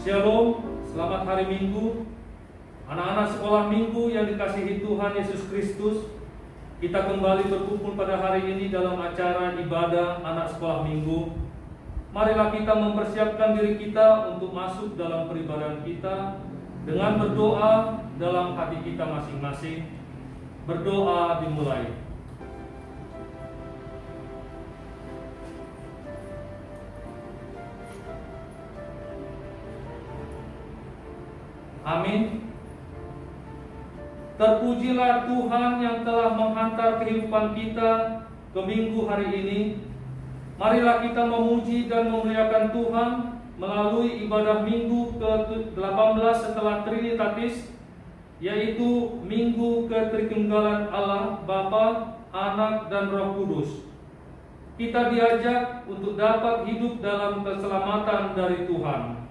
Shalom, selamat hari Minggu. Anak-anak sekolah Minggu yang dikasihi Tuhan Yesus Kristus, kita kembali berkumpul pada hari ini dalam acara ibadah anak sekolah Minggu. Marilah kita mempersiapkan diri kita untuk masuk dalam peribadahan kita dengan berdoa dalam hati kita masing-masing. Berdoa dimulai. Amin. Terpujilah Tuhan yang telah menghantar kehidupan kita ke minggu hari ini. Marilah kita memuji dan memuliakan Tuhan melalui ibadah minggu ke-18 setelah Trinitatis, yaitu minggu ketritunggalan Allah Bapa, Anak, dan Roh Kudus. Kita diajak untuk dapat hidup dalam keselamatan dari Tuhan.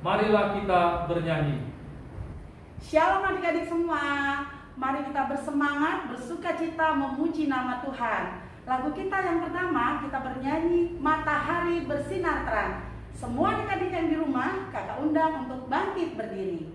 Marilah kita bernyanyi. Shalom adik-adik semua, mari kita bersemangat, bersukacita memuji nama Tuhan. Lagu kita yang pertama, kita bernyanyi Matahari Bersinar Terang. Semua adik-adik yang di rumah, kakak undang untuk bangkit berdiri.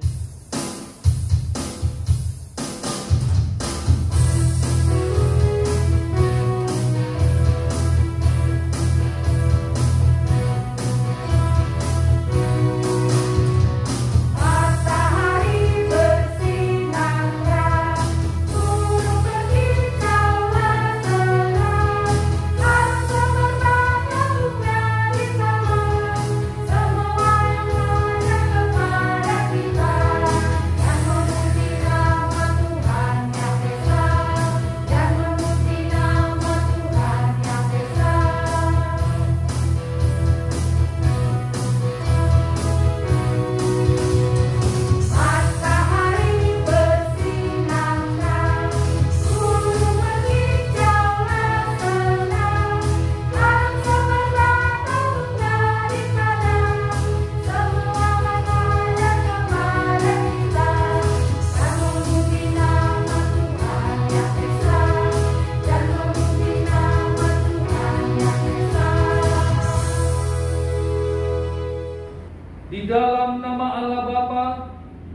Di dalam nama Allah Bapa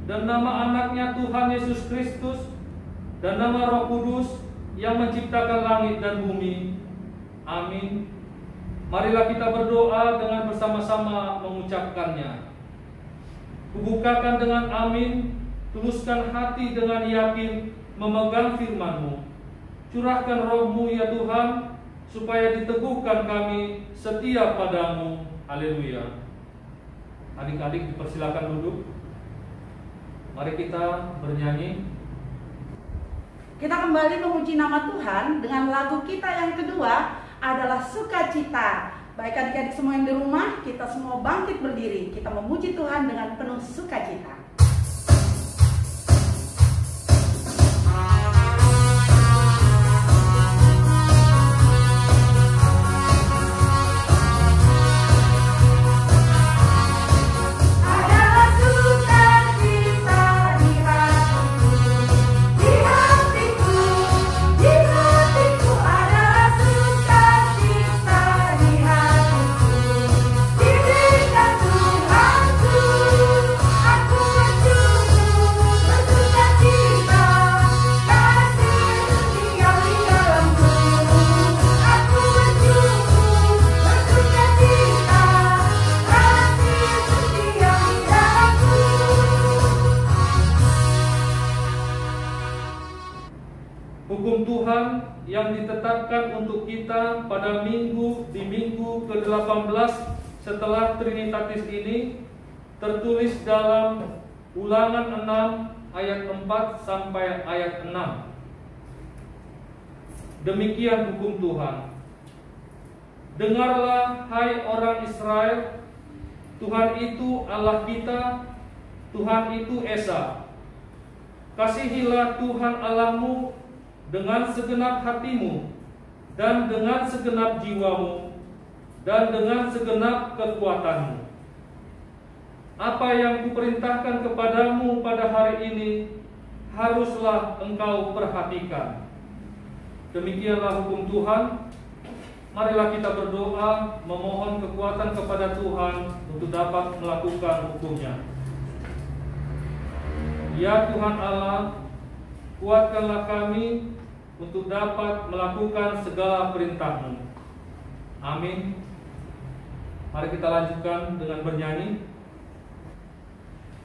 dan nama Anaknya Tuhan Yesus Kristus dan nama Roh Kudus yang menciptakan langit dan bumi. Amin. Marilah kita berdoa dengan bersama-sama mengucapkannya. Kubukakan dengan amin, tuluskan hati dengan yakin memegang firman-Mu. Curahkan Roh-Mu ya Tuhan, supaya diteguhkan kami setia padamu. Haleluya. Adik-adik dipersilakan duduk. Mari kita bernyanyi. Kita kembali memuji nama Tuhan dengan lagu kita yang kedua adalah Sukacita. Baik adik-adik semua yang di rumah, kita semua bangkit berdiri. Kita memuji Tuhan dengan penuh sukacita. Hukum Tuhan yang ditetapkan untuk kita pada minggu ke-18 setelah Trinitatis ini tertulis dalam Ulangan 6 ayat 4 sampai ayat 6. Demikian hukum Tuhan. Dengarlah hai orang Israel, Tuhan itu Allah kita, Tuhan itu Esa. Kasihilah Tuhan Allahmu dengan segenap hatimu, dan dengan segenap jiwamu, dan dengan segenap kekuatanmu. Apa yang kuperintahkan kepadamu pada hari ini, haruslah engkau perhatikan. Demikianlah hukum Tuhan. marilah kita berdoa memohon kekuatan kepada Tuhan untuk dapat melakukan hukum-Nya. Ya Tuhan Allah, kuatkanlah kami untuk dapat melakukan segala perintah-Mu. Amin. Mari kita lanjutkan dengan bernyanyi.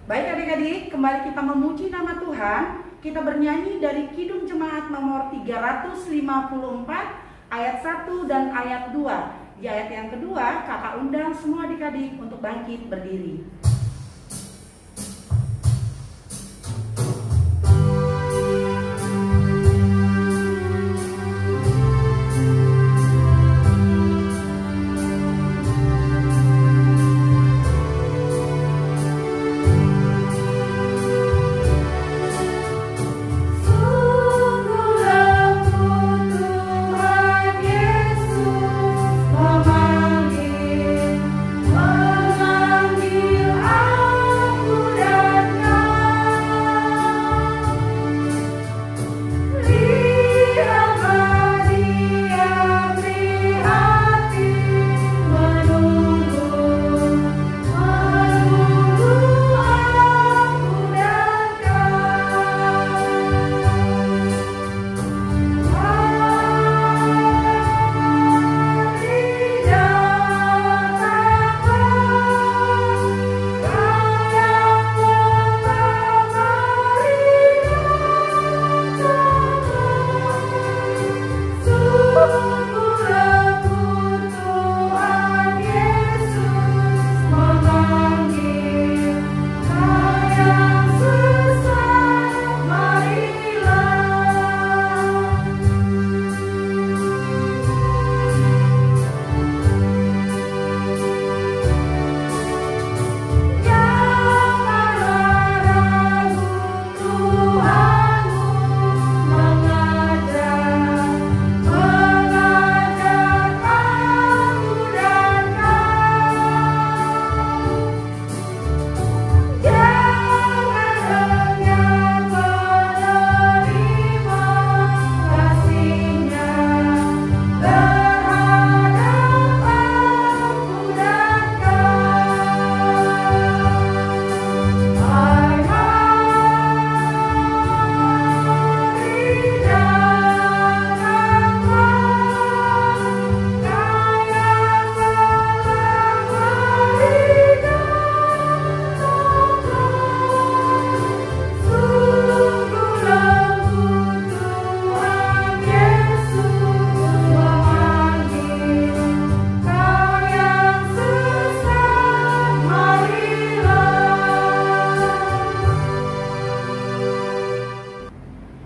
Baik adik-adik, kembali kita memuji nama Tuhan. Kita bernyanyi dari Kidung Jemaat nomor 354 ayat 1 dan ayat 2. Di ayat yang kedua, kakak undang semua adik-adik untuk bangkit berdiri.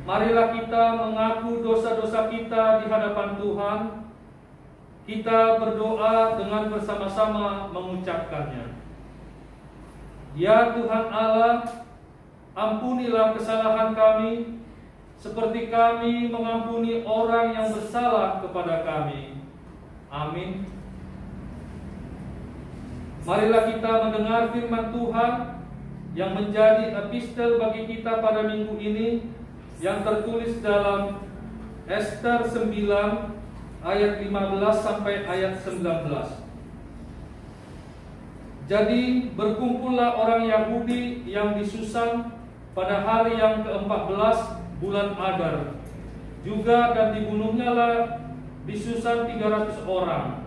Marilah kita mengaku dosa-dosa kita di hadapan Tuhan. Kita berdoa dengan bersama-sama mengucapkannya. Ya Tuhan Allah, ampunilah kesalahan kami, seperti kami mengampuni orang yang bersalah kepada kami. Amin. Marilah kita mendengar firman Tuhan yang menjadi epistel bagi kita pada minggu ini, yang tertulis dalam Ester 9 ayat 15 sampai ayat 19. Jadi berkumpullah orang Yahudi yang di Susan pada hari yang ke-14 bulan Adar juga, dan dibunuhnya lah di Susan 300 orang.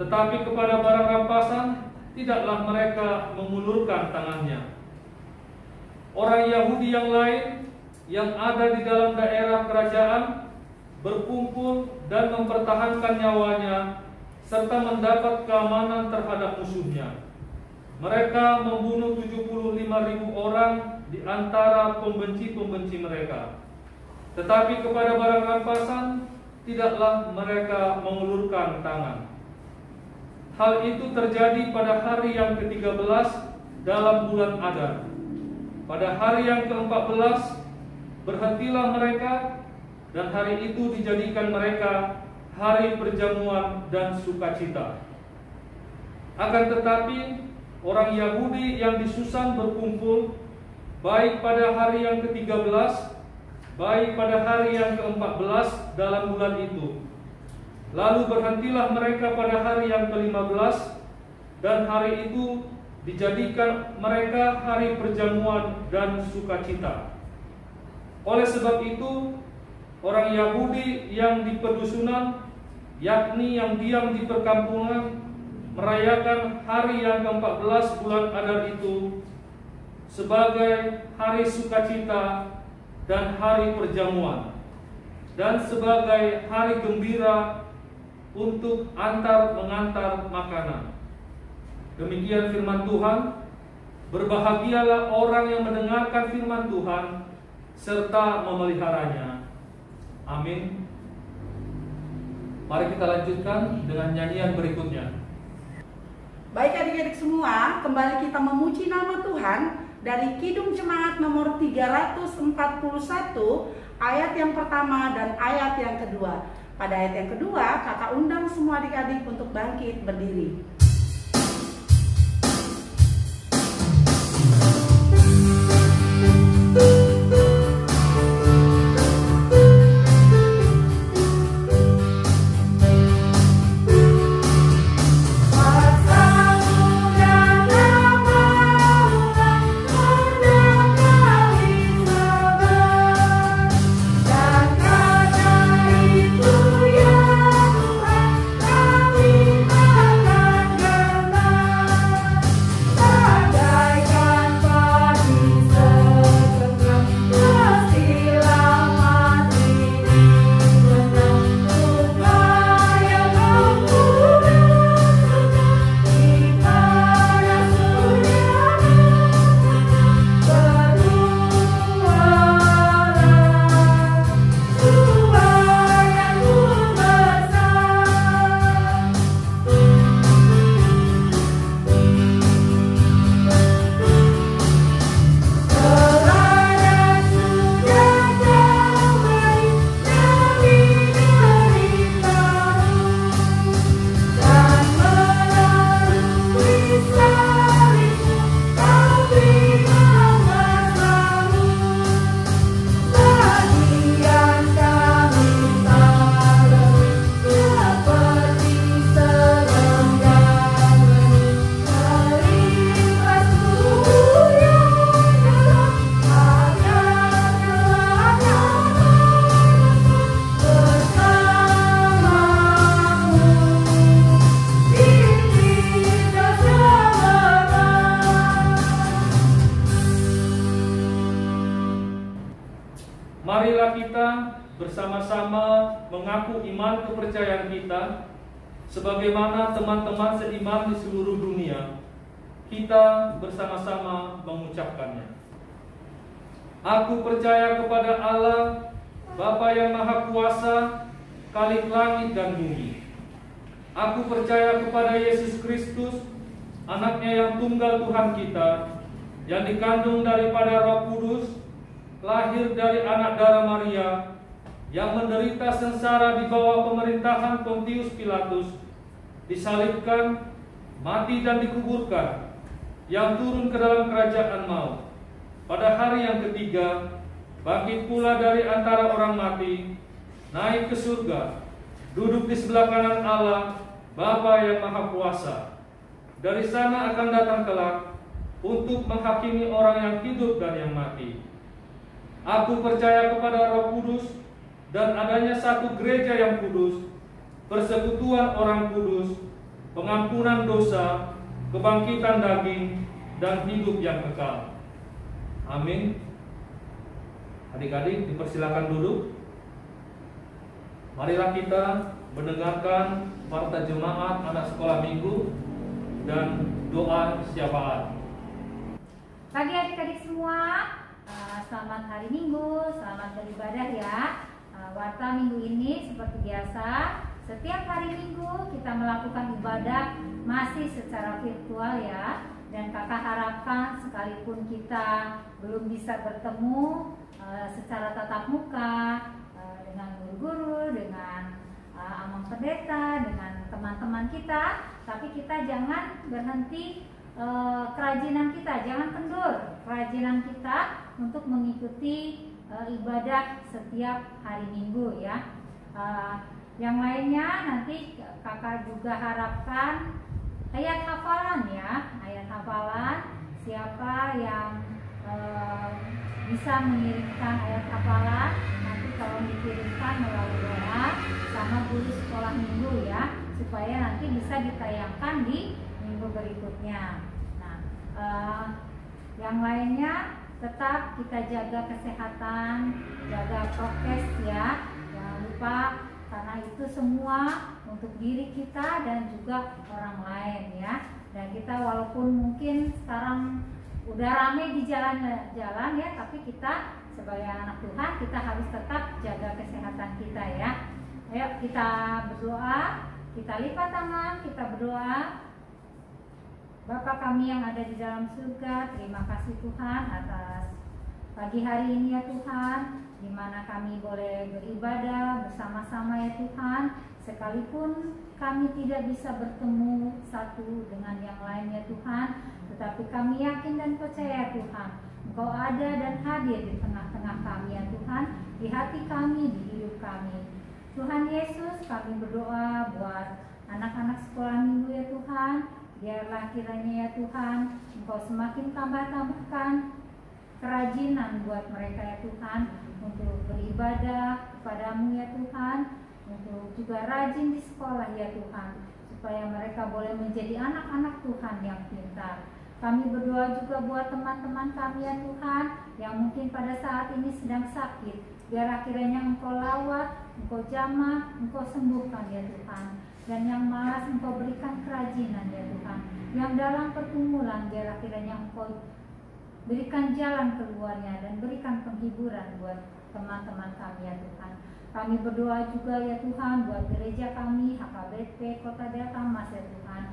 Tetapi kepada barang rampasan tidaklah mereka mengulurkan tangannya. Orang Yahudi yang lain yang ada di dalam daerah kerajaan berkumpul dan mempertahankan nyawanya serta mendapat keamanan terhadap musuhnya. Mereka membunuh 75.000 orang di antara pembenci-pembenci mereka. Tetapi kepada barang rampasan tidaklah mereka mengulurkan tangan. Hal itu terjadi pada hari yang ke-13 dalam bulan Adar. Pada hari yang ke-14 berhentilah mereka, dan hari itu dijadikan mereka hari perjamuan dan sukacita. Akan tetapi orang Yahudi yang di Susan berkumpul, baik pada hari yang ke-13, baik pada hari yang ke-14 dalam bulan itu. Lalu berhentilah mereka pada hari yang ke-15, dan hari itu dijadikan mereka hari perjamuan dan sukacita. Oleh sebab itu, orang Yahudi yang di pedusunan, yakni yang diam di perkampungan, merayakan hari yang ke-14 bulan Adar itu sebagai hari sukacita dan hari perjamuan, dan sebagai hari gembira untuk antar mengantar makanan. Demikian firman Tuhan. Berbahagialah orang yang mendengarkan firman Tuhan serta memeliharanya. Amin. Mari kita lanjutkan dengan nyanyian berikutnya. Baik adik-adik semua, kembali kita memuji nama Tuhan dari Kidung Jemaat nomor 341, ayat yang pertama dan ayat yang kedua. Pada ayat yang kedua, kakak undang semua adik-adik untuk bangkit berdiri. Marilah kita bersama-sama mengaku iman kepercayaan kita sebagaimana teman-teman seiman di seluruh dunia. Kita bersama-sama mengucapkannya. Aku percaya kepada Allah, Bapa yang Maha Kuasa, Khalik langit dan bumi. Aku percaya kepada Yesus Kristus, Anaknya yang tunggal Tuhan kita, yang dikandung daripada Roh Kudus, lahir dari anak darah Maria, yang menderita sengsara di bawah pemerintahan Pontius Pilatus, disalibkan, mati dan dikuburkan, yang turun ke dalam kerajaan maut. Pada hari yang ketiga, bangkit pula dari antara orang mati, naik ke surga, duduk di sebelah kanan Allah, Bapa yang Maha Kuasa. Dari sana akan datang kelak untuk menghakimi orang yang hidup dan yang mati. Aku percaya kepada Roh Kudus dan adanya satu gereja yang kudus, persekutuan orang kudus, pengampunan dosa, kebangkitan daging, dan hidup yang kekal. Amin. Adik-adik dipersilakan duduk. Marilah kita mendengarkan warta jemaat anak sekolah minggu dan doa syafaat. Pagi adik-adik semua, selamat hari Minggu, selamat beribadah ya. Warta minggu ini seperti biasa, setiap hari Minggu kita melakukan ibadah masih secara virtual ya. Dan kakak harapkan sekalipun kita belum bisa bertemu secara tatap muka dengan guru-guru, dengan amang pendeta, dengan teman-teman kita, tapi kita jangan berhenti kerajinan kita, jangan kendur kerajinan kita untuk mengikuti ibadah setiap hari Minggu ya. Yang lainnya nanti kakak juga harapkan ayat hafalan ya, ayat hafalan. Siapa yang bisa mengirimkan ayat hafalan, nanti kalau dikirimkan melalui doa sama guru sekolah minggu ya, supaya nanti bisa ditayangkan di minggu berikutnya. Nah, yang lainnya tetap kita jaga kesehatan, jaga prokes ya, jangan lupa, karena itu semua untuk diri kita dan juga orang lain ya. Dan kita walaupun mungkin sekarang udah ramai di jalan-jalan ya, tapi kita sebagai anak Tuhan kita harus tetap jaga kesehatan kita ya. Ayo kita berdoa, kita lipat tangan, kita berdoa. Bapa kami yang ada di dalam surga, terima kasih Tuhan atas pagi hari ini ya Tuhan, di mana kami boleh beribadah bersama-sama ya Tuhan. Sekalipun kami tidak bisa bertemu satu dengan yang lain ya Tuhan, tetapi kami yakin dan percaya Tuhan, Engkau ada dan hadir di tengah-tengah kami ya Tuhan, di hati kami, di hidup kami. Tuhan Yesus, kami berdoa buat anak-anak sekolah minggu ya Tuhan, biarlah kiranya ya Tuhan, Engkau semakin tambahkan kerajinan buat mereka ya Tuhan, untuk beribadah kepadamu ya Tuhan, untuk juga rajin di sekolah ya Tuhan, supaya mereka boleh menjadi anak-anak Tuhan yang pintar. Kami berdoa juga buat teman-teman kami ya Tuhan, yang mungkin pada saat ini sedang sakit. Biar akhirnya Engkau lawat, Engkau jamah, Engkau sembuhkan ya Tuhan. Dan yang malas Engkau berikan kerajinan ya Tuhan. Yang dalam pergumulan biar akhirnya Engkau berikan jalan keluarnya dan berikan penghiburan buat teman-teman kami ya Tuhan. Kami berdoa juga ya Tuhan buat gereja kami HKBP Kota Delta Mas ya Tuhan,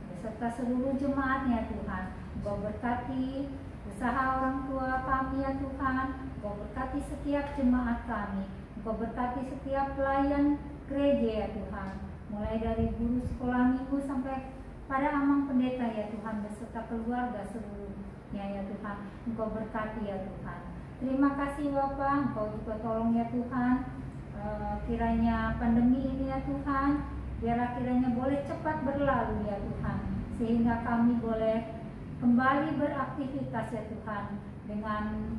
beserta seluruh jemaatnya Tuhan. Engkau berkati usaha orang tua kami ya Tuhan, Engkau berkati setiap jemaat kami, Engkau berkati setiap pelayan gereja ya Tuhan, mulai dari guru sekolah minggu sampai pada amang pendeta ya Tuhan, beserta keluarga seluruhnya ya Tuhan. Engkau berkati ya Tuhan. Terima kasih Bapa, Engkau juga tolong ya Tuhan, kiranya pandemi ini ya Tuhan, biarlah kiranya boleh cepat berlalu ya Tuhan, sehingga kami boleh kembali beraktivitas ya Tuhan dengan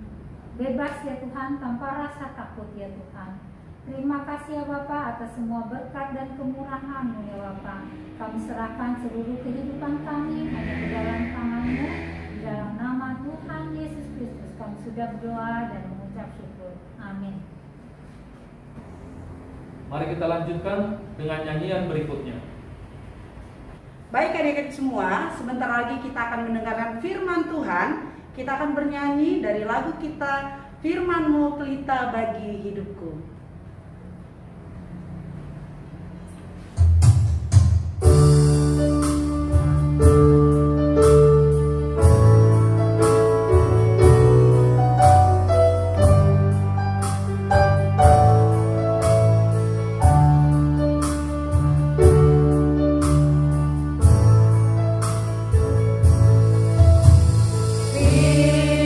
bebas ya Tuhan, tanpa rasa takut ya Tuhan. Terima kasih ya Bapa atas semua berkat dan kemurahan-Mu ya Bapa. Kami serahkan seluruh kehidupan kami hanya ke dalam tangan-Mu. Di dalam nama Tuhan Yesus Kristus kami sudah berdoa dan mengucap syukur. Amin. Mari kita lanjutkan dengan nyanyian berikutnya. Baik adik-adik semua, sebentar lagi kita akan mendengarkan firman Tuhan. Kita akan bernyanyi dari lagu kita, Firman-Mu Pelita Bagi Hidupku.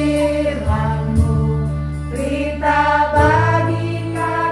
Firman-Mu pelita bagi kami.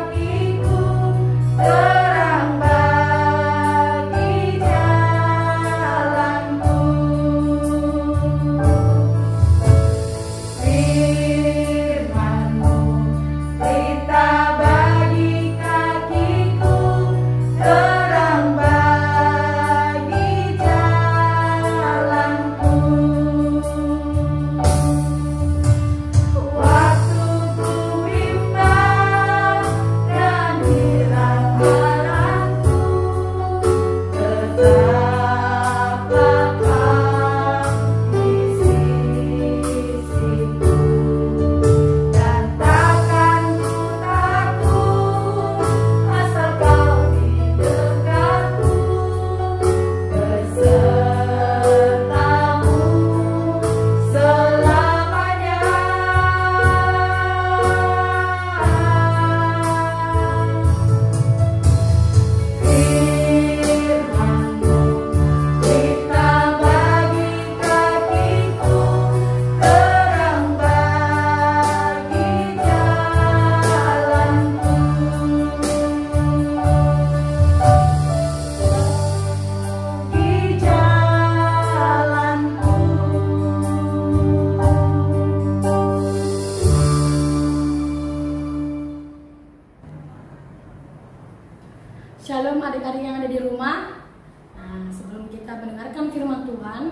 kita mendengarkan firman Tuhan,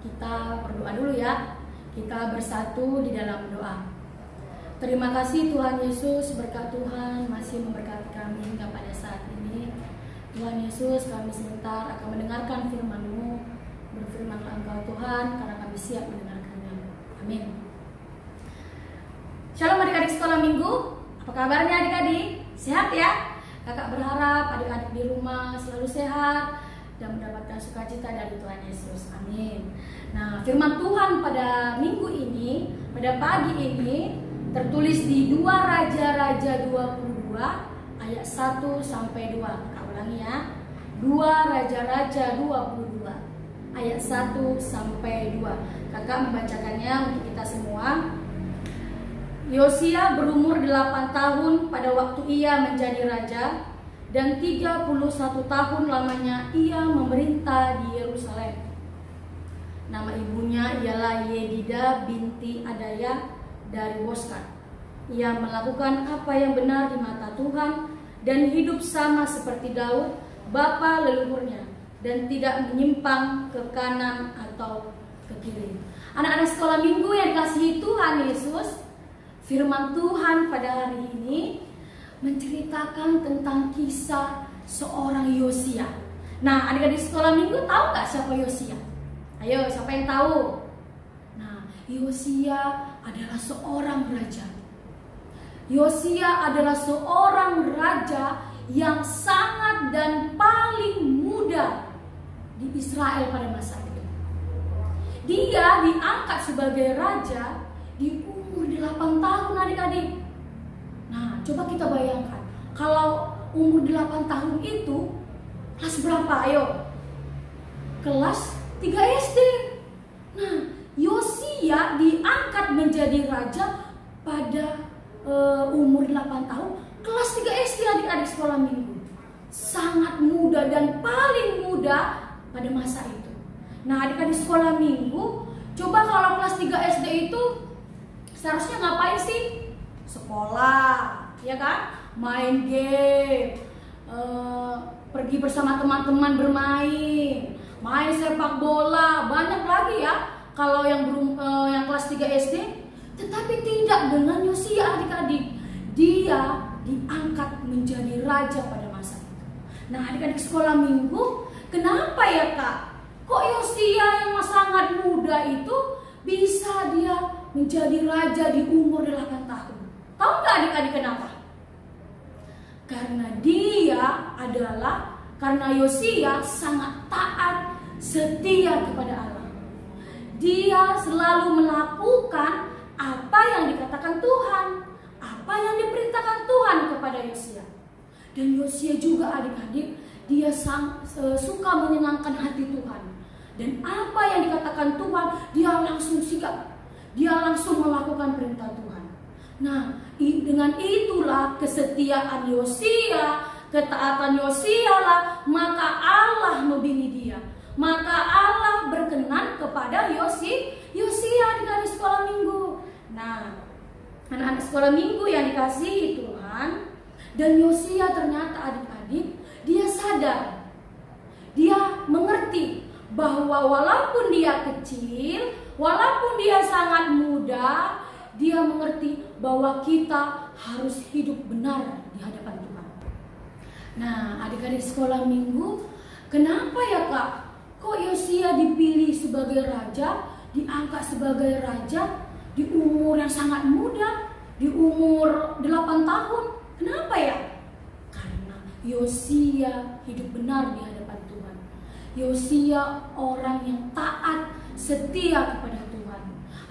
kita berdoa dulu ya. Kita bersatu di dalam doa. Terima kasih Tuhan Yesus, berkat Tuhan masih memberkati kami hingga pada saat ini. Tuhan Yesus, kami sebentar akan mendengarkan firman-Mu. Berfirmanlah Engkau Tuhan, karena kami siap mendengarkannya. Amin. Shalom adik-adik sekolah minggu. Apa kabarnya adik-adik? Sehat ya? Kakak berharap adik-adik di rumah selalu sehat dan mendapatkan sukacita dari Tuhan Yesus. Amin. Nah, firman Tuhan pada minggu ini, pada pagi ini tertulis di 2 Raja-Raja 22 ayat 1 sampai 2. Kakak ulangi ya. 2 Raja-Raja 22 ayat 1 sampai 2. Kakak membacakannya untuk kita semua. Yosia berumur 8 tahun pada waktu ia menjadi raja, dan 31 tahun lamanya ia memerintah di Yerusalem. Nama ibunya ialah Yedida binti Adaya dari Boskat. Ia melakukan apa yang benar di mata Tuhan dan hidup sama seperti Daud, bapa leluhurnya, dan tidak menyimpang ke kanan atau ke kiri. Anak-anak sekolah minggu yang dikasihi Tuhan Yesus, firman Tuhan pada hari ini menceritakan tentang kisah seorang Yosia. Nah, adik-adik sekolah minggu tahu nggak siapa Yosia? Ayo, siapa yang tahu? Nah, Yosia adalah seorang raja. Yosia adalah seorang raja yang sangat dan paling muda di Israel pada masa itu. Dia diangkat sebagai raja di umur 8 tahun adik-adik. Nah, coba kita bayangkan, kalau umur 8 tahun itu kelas berapa? Ayo. Kelas 3 SD. Nah, Yosia diangkat menjadi raja pada umur 8 tahun, kelas 3 SD adik-adik sekolah minggu. Sangat muda dan paling muda pada masa itu. Nah, adik-adik sekolah minggu, coba kalau kelas 3 SD itu seharusnya ngapain sih? Sekolah, ya kan? Main game, pergi bersama teman-teman bermain, main sepak bola, banyak lagi ya kalau yang kelas 3 SD. Tetapi tidak dengan Yosia adik-adik. Dia diangkat menjadi raja pada masa itu. Nah, adik-adik sekolah minggu, kenapa ya Kak? Kok Yosia yang sangat muda itu bisa dia menjadi raja di umur 8 tahun? Tahu nggak adik-adik kenapa? Karena Yosia sangat taat, setia kepada Allah. Dia selalu melakukan apa yang dikatakan Tuhan, apa yang diperintahkan Tuhan kepada Yosia. Dan Yosia juga adik-adik, dia suka menyenangkan hati Tuhan. Dan apa yang dikatakan Tuhan, dia langsung sikap. Dia langsung melakukan perintah Tuhan. Nah, dengan itulah kesetiaan Yosia, ketaatan Yosia lah, maka Allah memilih dia. Maka Allah berkenan kepada Yosia adik-adik sekolah minggu. Nah, anak-anak sekolah minggu yang dikasihi Tuhan, dan Yosia ternyata adik-adik, dia sadar, dia mengerti bahwa walaupun dia kecil, walaupun dia sangat muda, dia mengerti bahwa kita harus hidup benar di hadapan Tuhan. Nah, adik-adik sekolah minggu, kenapa ya Kak? Kok Yosia dipilih sebagai raja, diangkat sebagai raja di umur yang sangat muda, di umur 8 tahun? Kenapa ya? Karena Yosia hidup benar di hadapan Tuhan. Yosia orang yang taat, setia kepada Tuhan.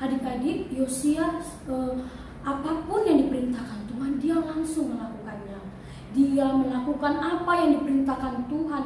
Adik-adik, Yosia apapun yang diperintahkan Tuhan, dia langsung melakukannya. Dia melakukan apa yang diperintahkan Tuhan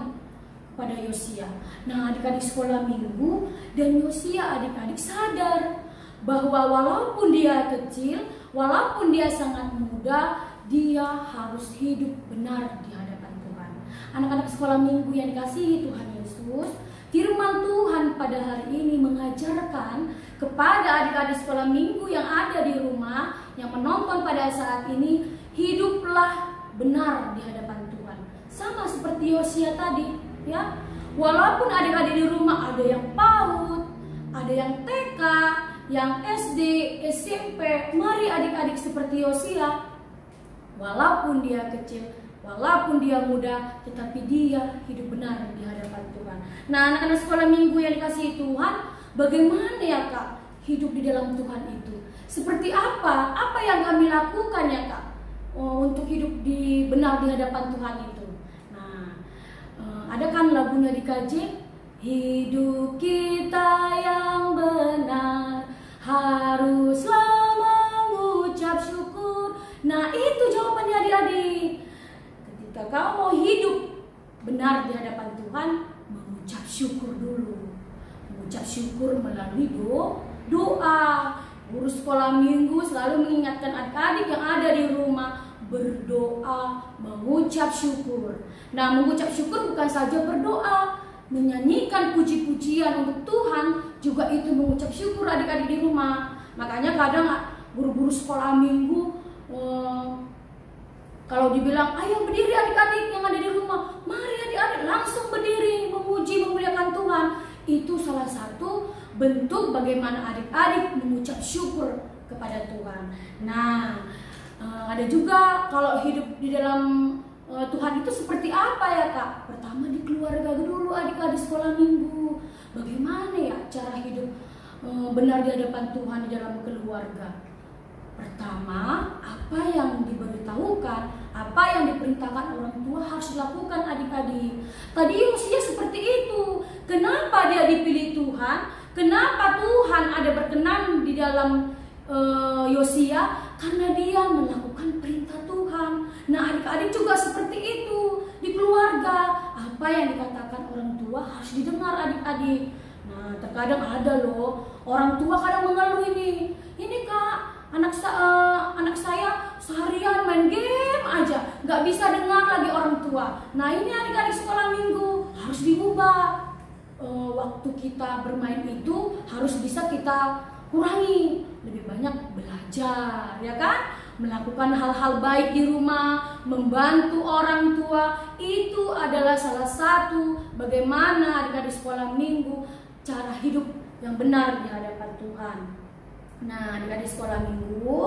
pada Yosia. Nah, adik-adik sekolah minggu, dan Yosia adik-adik sadar bahwa walaupun dia kecil, walaupun dia sangat muda, dia harus hidup benar di hadapan Tuhan. Anak-anak sekolah minggu yang dikasihi Tuhan Yesus, firman Tuhan pada hari ini mengajarkan kepada adik-adik sekolah minggu yang ada di rumah, yang menonton pada saat ini, hiduplah benar di hadapan Tuhan. Sama seperti Yosia tadi, ya. Walaupun adik-adik di rumah ada yang PAUD, ada yang TK, yang SD, SMP, mari adik-adik seperti Yosia. Walaupun dia kecil, walaupun dia muda, tetapi dia hidup benar di hadapan Tuhan. Nah, anak-anak sekolah minggu yang dikasihi Tuhan, bagaimana ya Kak hidup di dalam Tuhan itu? Seperti apa? Apa yang kami lakukan ya Kak untuk hidup benar di hadapan Tuhan itu? Nah, ada kan lagunya di KJ, hidup kita yang benar haruslah mengucap syukur. Nah, itu jawabannya adik-adik. Ketika kau mau hidup benar di hadapan Tuhan, mengucap syukur dulu. Mengucap syukur melalui doa. Guru sekolah minggu selalu mengingatkan adik-adik yang ada di rumah berdoa, mengucap syukur. Nah, mengucap syukur bukan saja berdoa, menyanyikan puji-pujian untuk Tuhan juga itu mengucap syukur adik-adik di rumah. Makanya kadang guru-guru sekolah minggu kalau dibilang ayo berdiri adik-adik yang ada di rumah, mari adik-adik langsung berdiri memuji memuliakan Tuhan. Itu salah satu bentuk bagaimana adik-adik mengucap syukur kepada Tuhan. Nah, ada juga kalau hidup di dalam Tuhan itu seperti apa ya Kak? Pertama di keluarga dulu adik-adik sekolah minggu. Bagaimana ya cara hidup benar di hadapan Tuhan di dalam keluarga? Pertama, apa yang diberitahukan, apa yang diperintahkan orang tua harus dilakukan adik-adik. Tadi Yosia seperti itu. Kenapa dia dipilih Tuhan? Kenapa Tuhan ada berkenan di dalam Yosia? Karena dia melakukan perintah Tuhan. Nah, adik-adik juga seperti itu di keluarga. Apa yang dikatakan orang tua harus didengar adik-adik. Nah, terkadang ada loh orang tua kadang mengeluh ini Kak, anak saya seharian main game aja, nggak bisa dengar lagi orang tua. Nah, ini adik-adik sekolah minggu harus diubah. Waktu kita bermain itu harus bisa kita kurangi, lebih banyak belajar, ya kan? Melakukan hal-hal baik di rumah, membantu orang tua, itu adalah salah satu bagaimana adik-adik sekolah minggu cara hidup yang benar di hadapan Tuhan. Nah, adik-adik sekolah minggu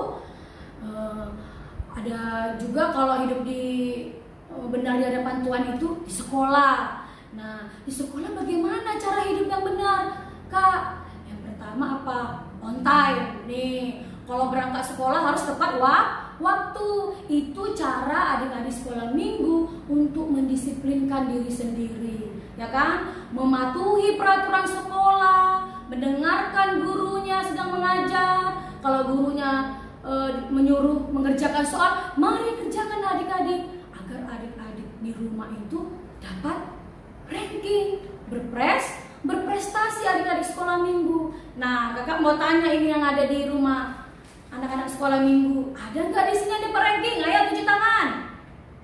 ada juga kalau hidup benar di hadapan Tuhan itu di sekolah. Nah, di sekolah bagaimana cara hidup yang benar, Kak? Yang pertama apa? On time. Nih, kalau berangkat sekolah harus tepat waktu. Itu cara adik-adik sekolah minggu untuk mendisiplinkan diri sendiri, ya kan? Mematuhi peraturan sekolah, mendengarkan gurunya sedang mengajar. Kalau gurunya menyuruh mengerjakan soal, mari kerjakan adik-adik agar adik-adik di rumah itu dapat ranking, berprestasi adik-adik sekolah minggu. Nah, kakak mau tanya ini yang ada di rumah, anak-anak sekolah minggu, ada nggak di sini yang dapat ranking? Ayo tunjuk tangan.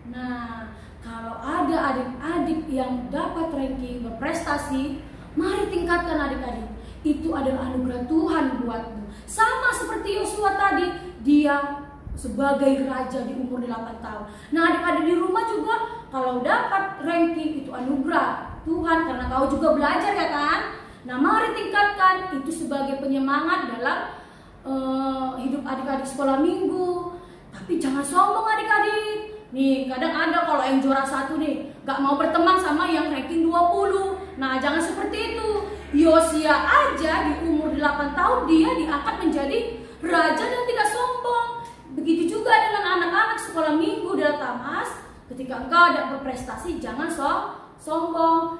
Nah, kalau ada adik-adik yang dapat ranking, berprestasi, mari tingkatkan adik-adik. Itu adalah anugerah Tuhan buatmu. Sama seperti Yosua tadi, dia sebagai raja di umur 8 tahun. Nah, adik-adik di rumah juga kalau dapat ranking itu anugerah Tuhan karena kau juga belajar, ya kan? Nah, mari tingkatkan itu sebagai penyemangat dalam hidup adik-adik sekolah minggu. Tapi jangan sombong adik-adik. Nih, kadang ada kalau yang juara 1 nih gak mau berteman sama yang ranking 20. Nah, jangan seperti itu. Yosia aja di umur 8 tahun dia diangkat menjadi raja dan tidak sombong. Begitu juga dengan anak-anak sekolah minggu dalam Tamas. Ketika engkau ada berprestasi, jangan sombong.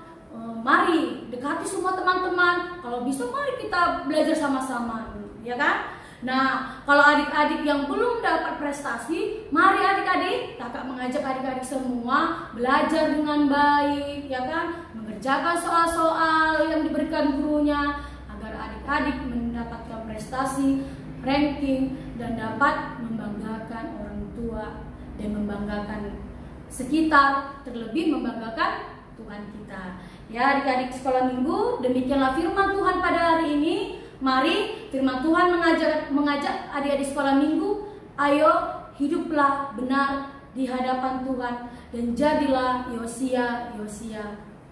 Mari dekati semua teman-teman. Kalau bisa mari kita belajar sama-sama, ya kan? Nah, kalau adik-adik yang belum dapat prestasi, mari adik-adik, kakak mengajak adik-adik semua belajar dengan baik, ya kan? Mengerjakan soal-soal yang diberikan gurunya agar adik-adik mendapatkan prestasi, ranking, dan dapat membanggakan orang tua dan membanggakan sekitar, terlebih membanggakan Tuhan kita. Ya, adik-adik sekolah minggu, demikianlah firman Tuhan pada hari ini. Mari firman Tuhan mengajak adik-adik sekolah minggu, ayo hiduplah benar di hadapan Tuhan dan jadilah Yosia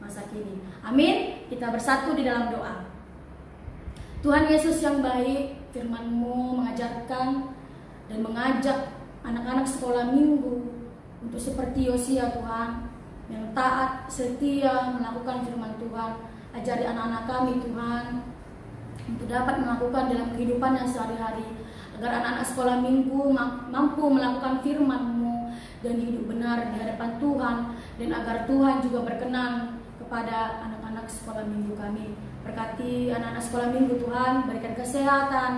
masa kini. Amin. Kita bersatu di dalam doa. Tuhan Yesus yang baik, firman-Mu mengajarkan dan mengajak anak-anak sekolah minggu untuk seperti Yosia Tuhan, yang taat, setia melakukan firman Tuhan. Ajari anak-anak kami Tuhan untuk dapat melakukan dalam kehidupan yang sehari-hari, agar anak-anak sekolah minggu mampu melakukan firman-Mu dan hidup benar di hadapan Tuhan, dan agar Tuhan juga berkenan kepada anak-anak sekolah minggu kami. Berkati anak-anak sekolah minggu Tuhan, berikan kesehatan,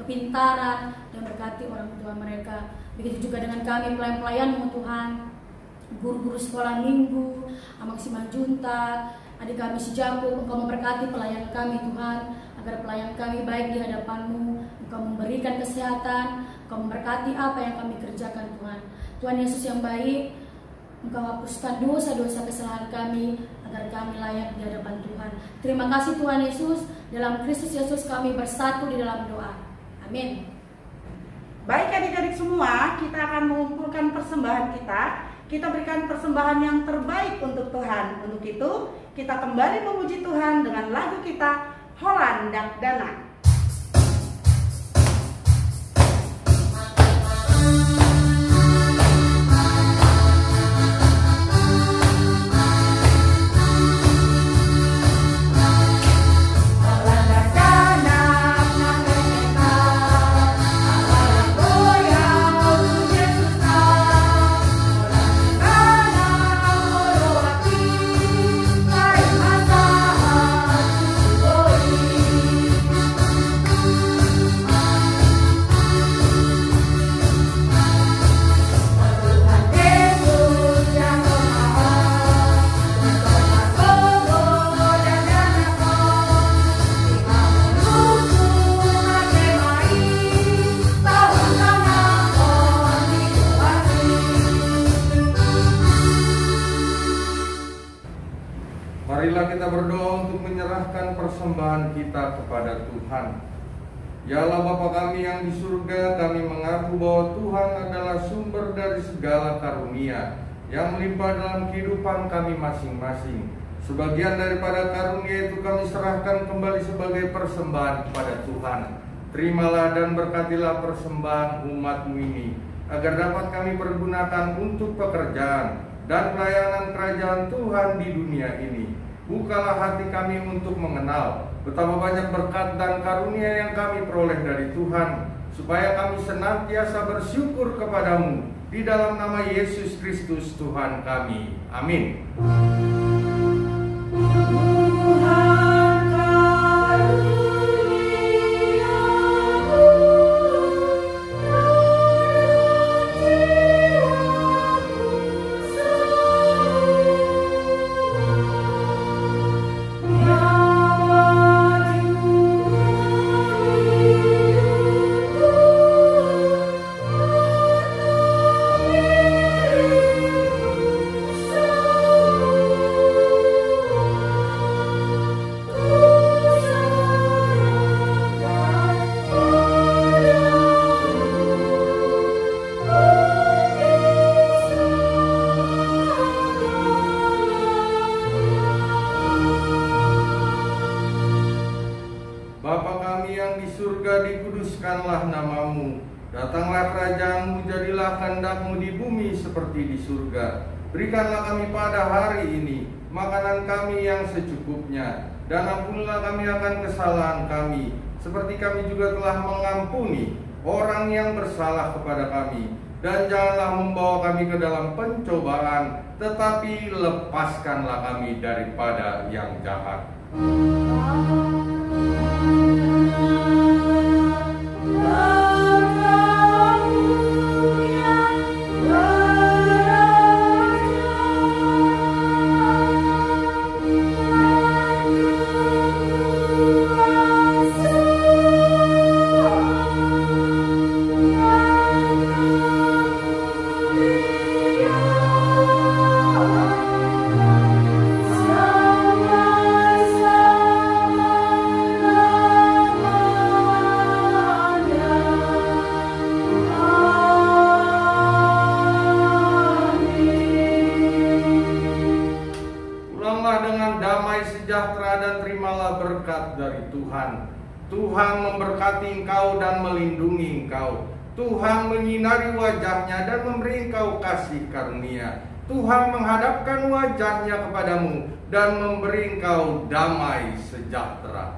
kepintaran, dan berkati orang tua mereka. Begitu juga dengan kami pelayan-pelayan-Mu Tuhan, guru-guru sekolah minggu, Amang Simanjuntak, adik kami si Jampung. Engkau memberkati pelayan kami Tuhan, agar pelayan kami baik di hadapan-Mu. Engkau memberikan kesehatan, Engkau memberkati apa yang kami kerjakan Tuhan. Tuhan Yesus yang baik, Engkau hapuskan dosa-dosa kesalahan kami, agar kami layak di hadapan Tuhan. Terima kasih Tuhan Yesus. Dalam Kristus Yesus kami bersatu di dalam doa. Amin. Baik adik-adik semua, kita akan mengumpulkan persembahan kita. Kita berikan persembahan yang terbaik untuk Tuhan. Untuk itu, kita kembali memuji Tuhan dengan lagu kita, Holland Dana. Marilah kita berdoa untuk menyerahkan persembahan kita kepada Tuhan. Ya Allah Bapa kami yang di surga, kami mengaku bahwa Tuhan adalah sumber dari segala karunia yang melimpah dalam kehidupan kami masing-masing. Sebagian daripada karunia itu kami serahkan kembali sebagai persembahan kepada Tuhan. Terimalah dan berkatilah persembahan umat-Mu ini, agar dapat kami pergunakan untuk pekerjaan dan pelayanan kerajaan Tuhan di dunia ini. Bukalah hati kami untuk mengenal betapa banyak berkat dan karunia yang kami peroleh dari Tuhan, supaya kami senantiasa bersyukur kepadamu di dalam nama Yesus Kristus Tuhan kami. Amin. Dikuduskanlah nama-Mu, datanglah kerajaan-Mu, jadilah kehendak-Mu di bumi seperti di surga. Berikanlah kami pada hari ini makanan kami yang secukupnya, dan ampunilah kami akan kesalahan kami, seperti kami juga telah mengampuni orang yang bersalah kepada kami. Dan janganlah membawa kami ke dalam pencobaan, tetapi lepaskanlah kami daripada yang jahat. terimalah berkat dari Tuhan. Tuhan memberkati engkau dan melindungi engkau. Tuhan menyinari wajahnya dan memberi engkau kasih karunia. Tuhan menghadapkan wajahnya kepadamu dan memberi engkau damai sejahtera.